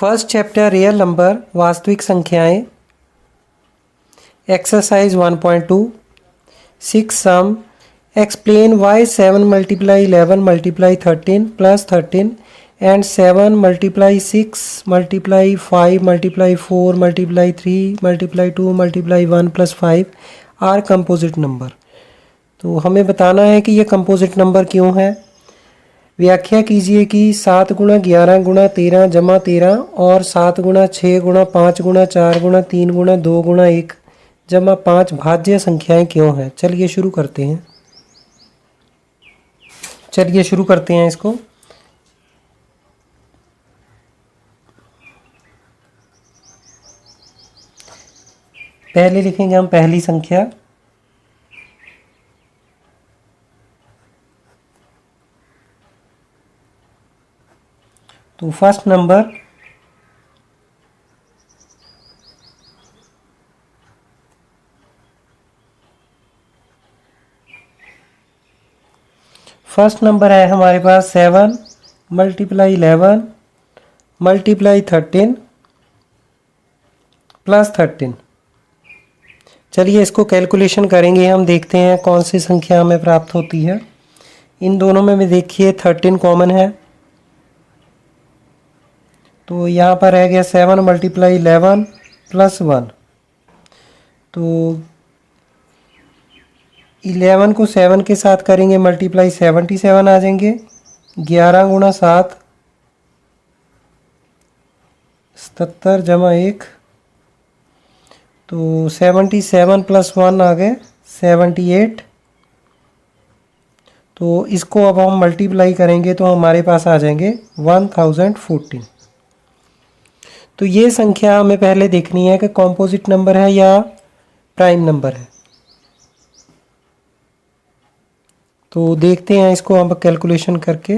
First chapter real number वास्तविक संख्याएं exercise 1.2 6 some explain why 7 multiply 11 multiply 13 plus 13 and 7 multiply 6 multiply 5 multiply 4 multiply 3 multiply 2 multiply 1 plus 5 are composite number. तो हमें बताना है कि ये कंपोजिट नंबर क्यों है। व्याख्या कीजिए कि 7 गुणा 11 गुणा 13 जमा 13 और 7 गुणा 6 गुणा 5 गुणा 4 गुणा 3 गुणा 2 गुणा 1 जमा 5 भाज्य संख्याएं क्यों हैं। चलिए शुरू करते हैं इसको। पहले लिखेंगे हम पहली संख्या। तो फर्स्ट नंबर है हमारे पास 7 मल्टीप्लाई 11 मल्टीप्लाई 13 प्लस 13। चलिए इसको कैलकुलेशन करेंगे हम, देखते हैं कौन सी संख्या हमें प्राप्त होती है। इन दोनों में भी देखिए 13 कॉमन है, तो यहाँ पर रह गया 7 मल्टीप्लाई 11 प्लस 1। तो 11 को 7 के साथ करेंगे मल्टीप्लाई 77 आ जाएंगे। 11 गुणा 7 77 जमा 1, तो 77 प्लस 1 आ गए 78। तो इसको अब हम मल्टीप्लाई करेंगे तो हमारे पास आ जाएंगे 1014। तो ये संख्या हमें पहले देखनी है कि कॉम्पोजिट नंबर है या प्राइम नंबर है। तो देखते हैं इसको हम कैलकुलेशन करके।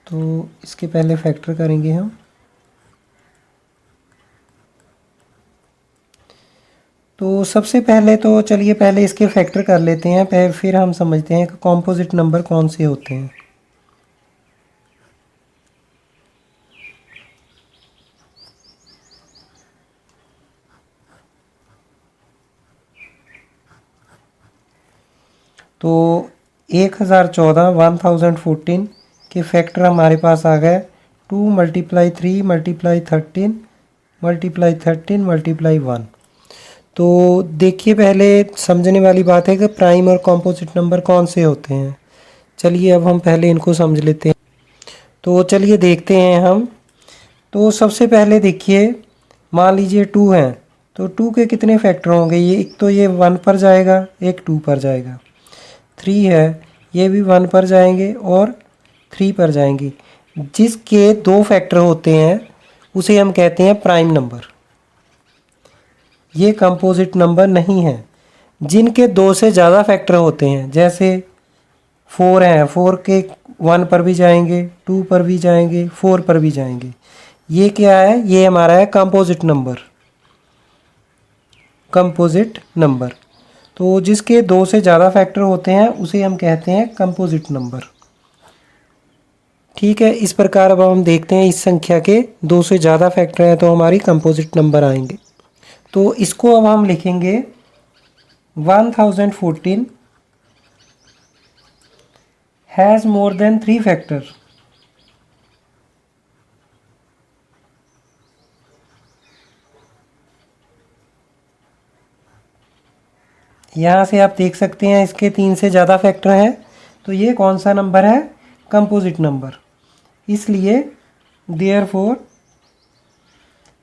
तो इसके पहले फैक्टर करेंगे हम। तो सबसे पहले तो चलिए पहले इसके फैक्टर कर लेते हैं, फिर हम समझते हैं कि कॉम्पोजिट नंबर कौन से होते हैं। तो 1014 के फैक्टर हमारे पास आ गए 2 मल्टीप्लाई 3 मल्टीप्लाई 13 मल्टीप्लाई 13 मल्टीप्लाई 1। तो देखिए पहले समझने वाली बात है कि प्राइम और कॉम्पोजिट नंबर कौन से होते हैं। चलिए अब हम पहले इनको समझ लेते हैं। तो चलिए देखते हैं हम। तो सबसे पहले देखिए, मान लीजिए 2 हैं, तो 2 के कितने फैक्टर होंगे। ये एक तो ये 1 पर जाएगा, एक 2 पर जाएगा। 3 है, ये भी 1 पर जाएंगे और 3 पर जाएंगे। जिसके 2 फैक्टर होते हैं उसे हम कहते हैं प्राइम नंबर। ये कंपोजिट नंबर नहीं है। जिनके 2 से ज़्यादा फैक्टर होते हैं, जैसे 4 हैं, 4 के 1 पर भी जाएंगे, 2 पर भी जाएंगे, 4 पर भी जाएंगे। ये क्या है, ये हमारा है कंपोजिट नंबर। तो जिसके 2 से ज़्यादा फैक्टर होते हैं उसे हम कहते हैं कंपोजिट नंबर। ठीक है, इस प्रकार अब हम देखते हैं इस संख्या के 2 से ज़्यादा फैक्टर हैं तो हमारी कंपोजिट नंबर आएंगे। तो इसको अब हम लिखेंगे 1014 हैज़ मोर देन 3 फैक्टर। यहाँ से आप देख सकते हैं इसके 3 से ज़्यादा फैक्टर हैं, तो ये कौन सा नंबर है, कंपोजिट नंबर। इसलिए therefore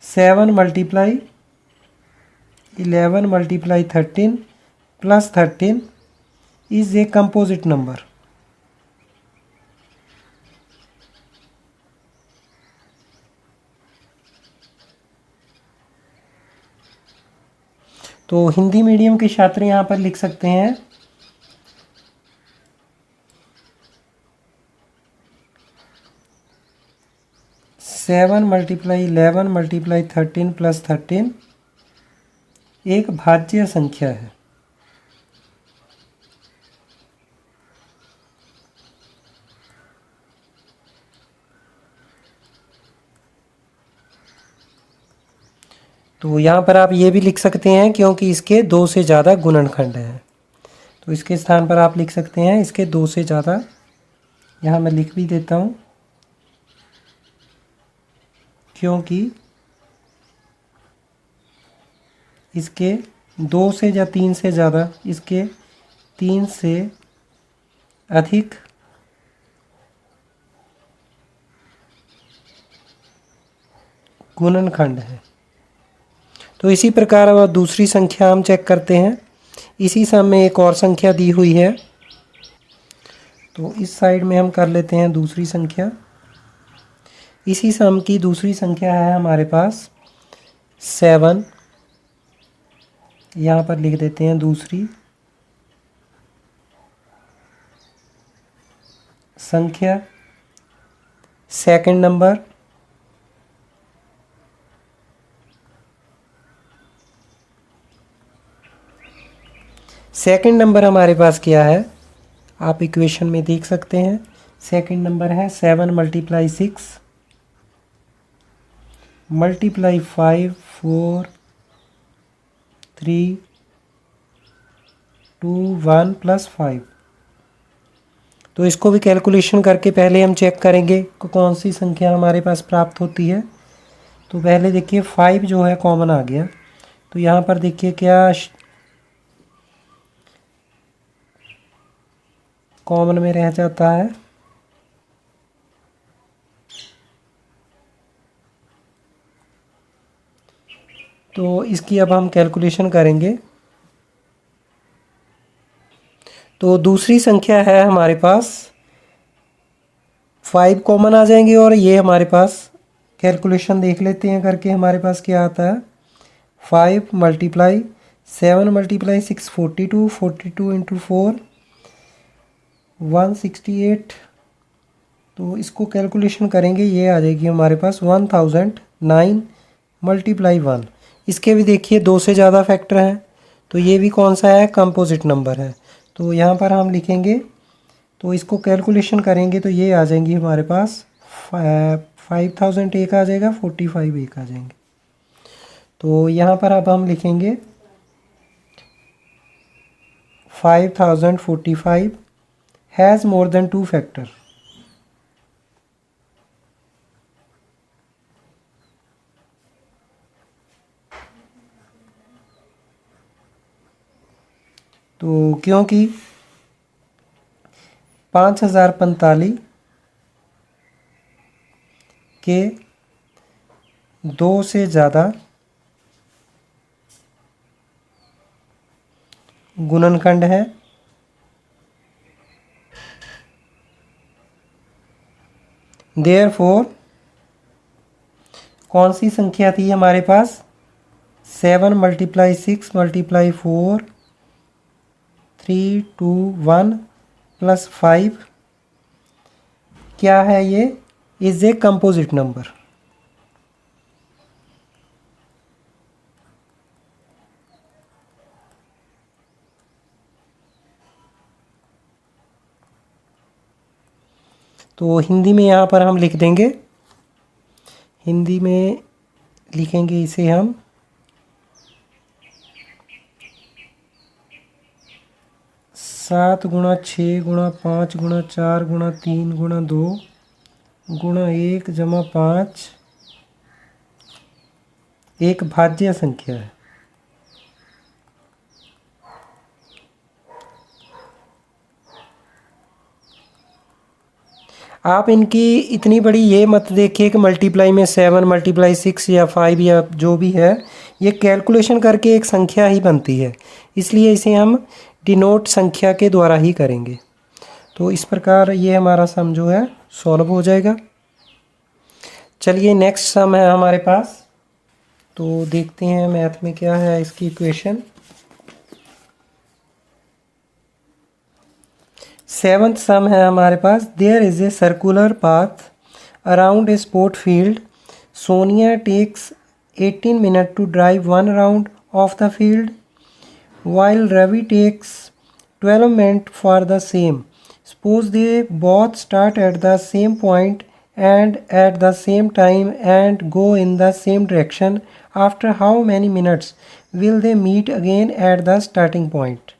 7 multiply 11 multiply 13 plus 13 is a composite number. तो हिंदी मीडियम के छात्र यहाँ पर लिख सकते हैं 7 मल्टीप्लाई 11 मल्टीप्लाई 13 प्लस 13 एक भाज्य संख्या है। तो यहाँ पर आप ये भी लिख सकते हैं क्योंकि इसके 2 से ज़्यादा गुणनखंड हैं, तो इसके स्थान पर आप लिख सकते हैं इसके 2 से ज़्यादा। यहाँ मैं लिख भी देता हूँ, क्योंकि इसके 2 से या 3 से ज़्यादा, इसके 3 से अधिक गुणनखंड है। तो इसी प्रकार अब दूसरी संख्या हम चेक करते हैं। इसी सम में एक और संख्या दी हुई है, तो इस साइड में हम कर लेते हैं दूसरी संख्या। इसी सम की दूसरी संख्या है हमारे पास 7। यहाँ पर लिख देते हैं दूसरी संख्या, सेकंड नंबर। सेकंड नंबर हमारे पास क्या है, आप इक्वेशन में देख सकते हैं। सेकंड नंबर है 7 × 6 × 5 4 3 2 1 + 5। तो इसको भी कैलकुलेशन करके पहले हम चेक करेंगे कि कौन सी संख्या हमारे पास प्राप्त होती है। तो पहले देखिए 5 जो है कॉमन आ गया, तो यहाँ पर देखिए क्या कॉमन में रह जाता है। तो इसकी अब हम कैलकुलेशन करेंगे। तो दूसरी संख्या है हमारे पास 5 कॉमन आ जाएंगे, और ये हमारे पास कैलकुलेशन देख लेते हैं करके हमारे पास क्या आता है। 5 × 7 × 6 42, 42 × 4 168। तो इसको कैलकुलेशन करेंगे, ये आ जाएगी हमारे पास 1009 × 1। इसके भी देखिए 2 से ज़्यादा फैक्टर हैं, तो ये भी कौन सा है, कंपोजिट नंबर है। तो यहाँ पर हम लिखेंगे, तो इसको कैलकुलेशन करेंगे तो ये आ जाएंगी हमारे पास 5000 एक आ जाएगा, 45 एक आ जाएंगे। तो यहाँ पर अब हम लिखेंगे 5045 हैज़ मोर देन 2 फैक्टर। तो क्योंकि 5045 के 2 से ज़्यादा गुणनखंड है, देयरफॉर कौन सी संख्या थी हमारे पास, 7 × 6 × 4 3 2 1 + 5 क्या है, ये इज ए कंपोजिट नंबर। तो हिंदी में यहाँ पर हम लिख देंगे, हिंदी में लिखेंगे इसे हम 7 × 6 × 5 × 4 × 3 × 2 × 1 + 5 एक भाज्य संख्या है। आप इनकी इतनी बड़ी ये मत देखिए कि मल्टीप्लाई में 7 × 6 या 5 या जो भी है, ये कैलकुलेशन करके एक संख्या ही बनती है, इसलिए इसे हम डिनोट संख्या के द्वारा ही करेंगे। तो इस प्रकार ये हमारा सम जो है सॉल्व हो जाएगा। चलिए नेक्स्ट सम है हमारे पास, तो देखते हैं मैथ में क्या है इसकी इक्वेशन। 7th सम है हमारे पास, there is a circular path around a sport field, Sonia takes 18 minutes to drive 1 round of the field while Ravi takes 12 minutes for the same. Suppose they both start at the same point and at the same time and go in the same direction. After how many minutes will they meet again at the starting point.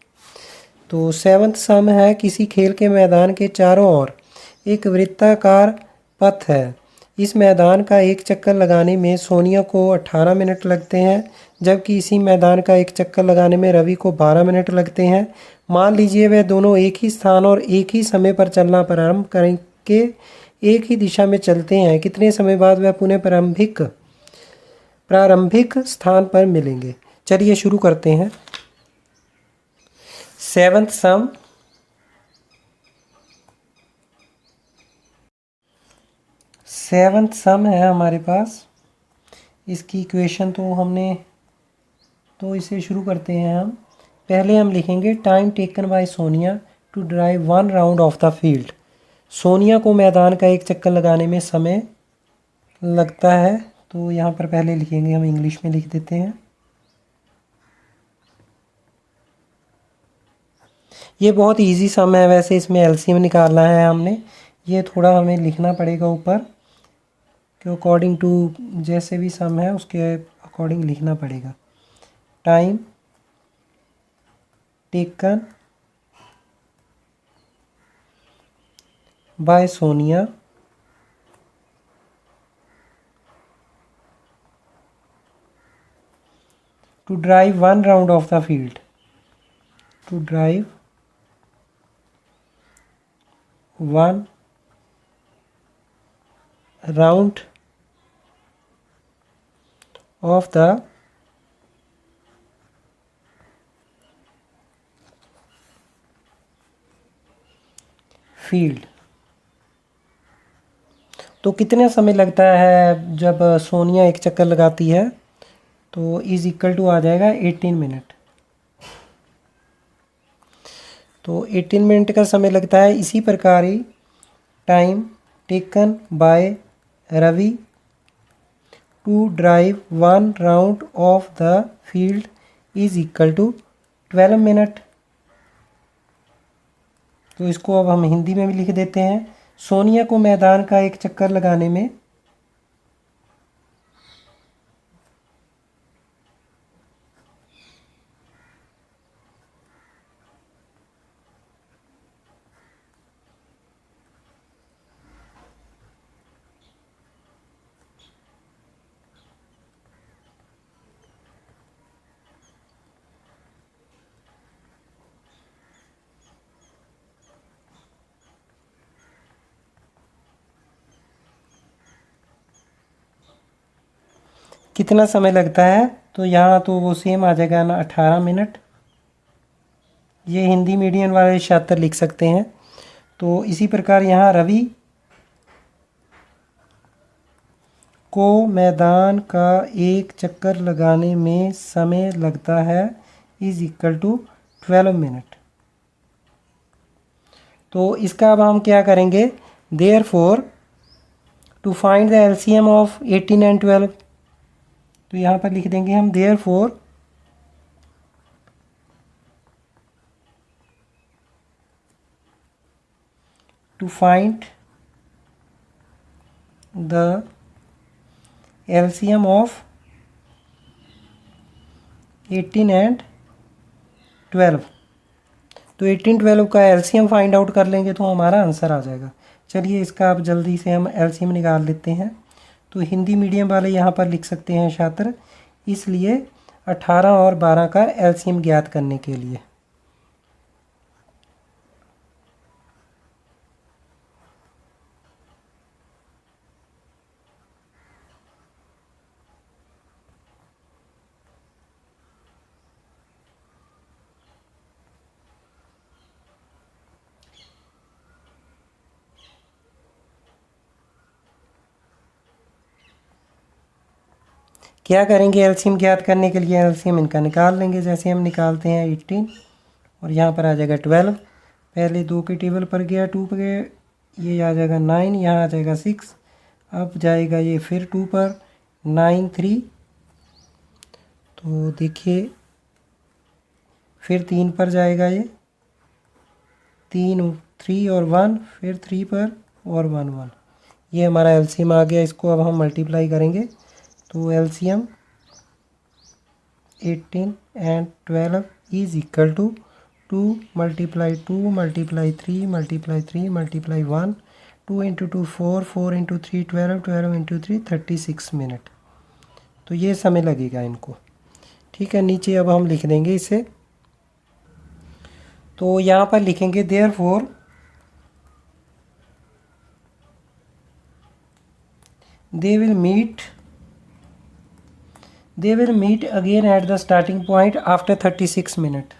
तो seventh sum है, किसी खेल के मैदान के चारों ओर एक वृत्ताकार पथ है। इस मैदान का एक चक्कर लगाने में सोनिया को 18 मिनट लगते हैं, जबकि इसी मैदान का एक चक्कर लगाने में रवि को 12 मिनट लगते हैं। मान लीजिए वे दोनों एक ही स्थान और एक ही समय पर चलना प्रारंभ करके एक ही दिशा में चलते हैं। कितने समय बाद वह पुनः प्रारंभिक स्थान पर मिलेंगे। चलिए शुरू करते हैं। सेवंथ सम है हमारे पास। इसकी इक्वेशन तो इसे शुरू करते हैं हम। पहले हम लिखेंगे time taken by Sonia to drive 1 round of the field. Sonia को मैदान का एक चक्कर लगाने में समय लगता है, तो यहाँ पर पहले लिखेंगे, हम इंग्लिश में लिख देते हैं। ये बहुत इजी सम है वैसे, इसमें एलसीएम निकालना है हमने। ये थोड़ा हमें लिखना पड़ेगा ऊपर, कि अकॉर्डिंग टू जैसे भी सम है उसके अकॉर्डिंग लिखना पड़ेगा। Time taken by Sonia to drive 1 round of the field, to drive 1 round of the field। तो कितने समय लगता है जब सोनिया एक चक्कर लगाती है, तो इज इक्वल टू आ जाएगा 18 मिनट। तो 18 मिनट का समय लगता है। इसी प्रकार ही time taken by Ravi to drive 1 round of the field is equal to 12 minute. तो इसको अब हम हिंदी में भी लिख देते हैं। सोनिया को मैदान का एक चक्कर लगाने में कितना समय लगता है, तो यहाँ तो वो सेम आ जाएगा ना, 18 मिनट। ये हिंदी मीडियम वाले छात्र लिख सकते हैं। तो इसी प्रकार यहाँ रवि को मैदान का एक चक्कर लगाने में समय लगता है इज इक्वल टू 12 मिनट। तो इसका अब हम क्या करेंगे, therefore to find the LCM of 18 and 12, तो यहाँ पर लिख देंगे हम therefore to find the LCM of 18 and 12। तो 18-12 का एलसीएम फाइंड आउट कर लेंगे तो हमारा आंसर आ जाएगा। चलिए इसका अब जल्दी से हम एलसीएम निकाल लेते हैं। तो हिंदी मीडियम वाले यहाँ पर लिख सकते हैं छात्र, इसलिए 18 और 12 का एलसीएम ज्ञात करने के लिए। क्या करेंगे एलसीएम ज्ञात करने के लिए, एलसीएम इनका निकाल लेंगे। जैसे हम निकालते हैं 18 और यहाँ पर आ जाएगा 12। पहले 2 के टेबल पर गया, 2 पर गया, ये आ जाएगा 9, यहाँ आ जाएगा 6। अब जाएगा ये फिर 2 पर, 9 3। तो देखिए फिर 3 पर जाएगा, ये 3 3 और 1, फिर 3 पर और 1 1। ये हमारा एलसीएम आ गया। इसको अब हम मल्टीप्लाई करेंगे, तो LCM 18 and 12 is equal to 2 multiply 2 multiply 3 multiply 3 multiply 1, 2 into 2 4, 4 into 3 12, 12 into 3 36 minute. तो ये समय लगेगा इनको। ठीक है, नीचे अब हम लिख देंगे इसे। तो यहाँ पर लिखेंगे therefore they will meet again at the starting point after 36 minutes।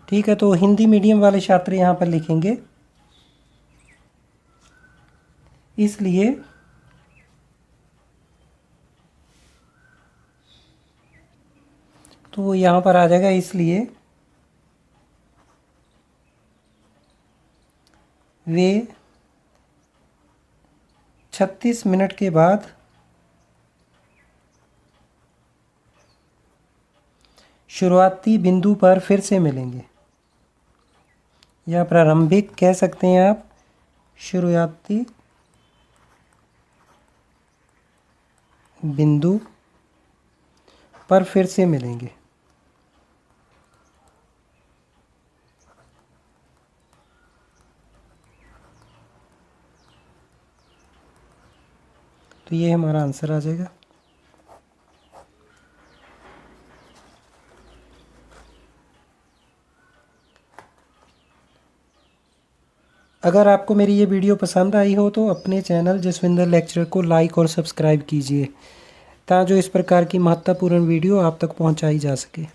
ठीक है, तो हिंदी मीडियम वाले छात्र यहाँ पर लिखेंगे इसलिए तो यहाँ पर आ जाएगा इसलिए वे 36 मिनट के बाद शुरुआती बिंदु पर फिर से मिलेंगे, या प्रारंभिक कह सकते हैं आप, शुरुआती बिंदु पर फिर से मिलेंगे। तो ये हमारा आंसर आ जाएगा। अगर आपको मेरी ये वीडियो पसंद आई हो तो अपने चैनल जसविंदर लेक्चरर को लाइक और सब्सक्राइब कीजिए, ताकि जो इस प्रकार की महत्वपूर्ण वीडियो आप तक पहुंचाई जा सके।